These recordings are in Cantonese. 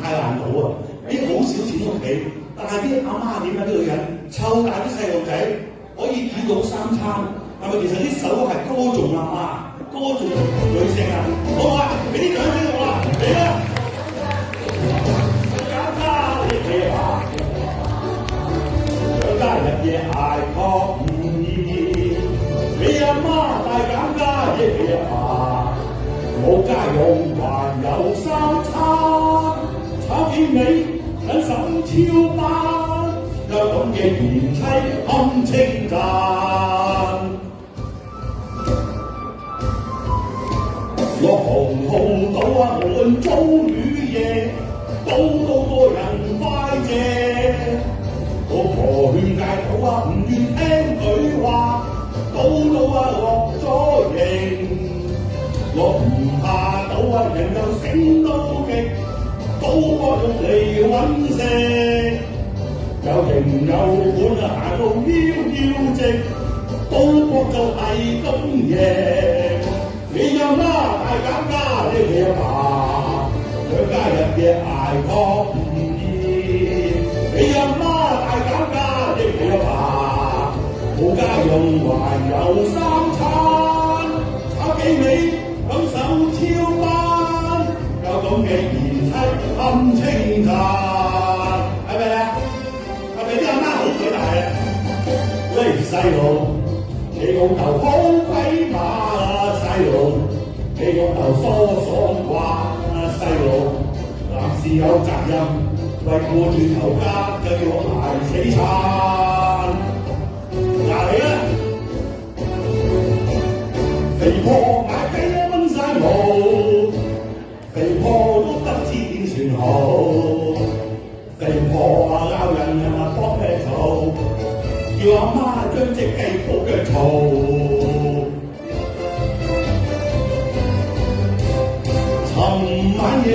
太難倒啊！啲好少錢屋企，但係啲阿媽點解呢個人湊大啲細路仔可以煮到三餐，係咪其實啲手係歌頌阿媽、歌頌女性啊？好啊，俾啲掌聲我啊，嚟啦！減價亦係話，養家日夜捱確唔易，你阿媽大減價亦係話，冇家用還有三餐，炒幾味忍手超班，有咁嘅賢妻堪稱讚。落紅紅島啊，無論早與夜，都多人快謝。老婆勸戒討啊，唔願聽佢話，到落咗刑。落唔下島啊，人又醒到極，都搏用嚟揾食。有型有款啊，行到腰直，都搏就係咁贏。你阿媽大減價，你阿爸養家日夜捱確唔易。你阿媽大減價，你阿爸冇家用還有三餐，炒幾味享受超班，有咁嘅賢妻堪稱讚，係咪啊？係咪啲阿媽好佢大啊？喂細路，你老豆好鬼馬啊！細路，你老豆疏爽話細路，男士有責任，為顧住頭家就要捱死撐。嗱你啦，肥婆買雞一蚊晒毛，肥婆都不知點算好。肥婆啊鬧人啊搏咩嘈，叫阿媽將隻雞煲腳嘈。尋晚夜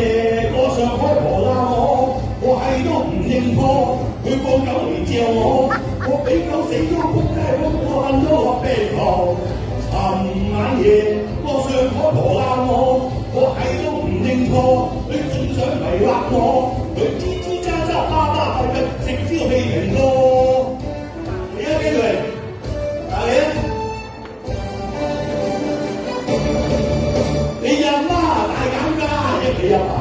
個上海婆鬧我係都唔認錯，佢放狗嚟嚼我俾狗死咗仆街，我瞓咗落病床。尋晚夜個上海婆鬧我係都唔認錯，佢仲想迷惑我，佢吱吱喳喳巴巴係食蕉未停過。你有幾句？嗱你啊！你阿媽大減價，益你阿爸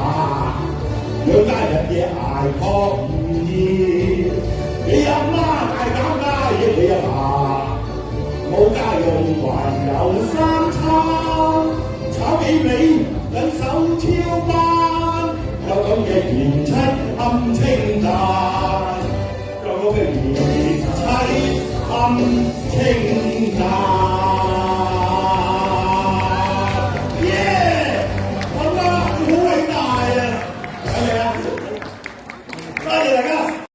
養家日夜捱確唔易。你阿媽大減價，益你阿爸冇家用還有三餐，炒幾味忍手超班，有咁嘅賢妻堪稱讚，有咁嘅賢妻堪稱讚。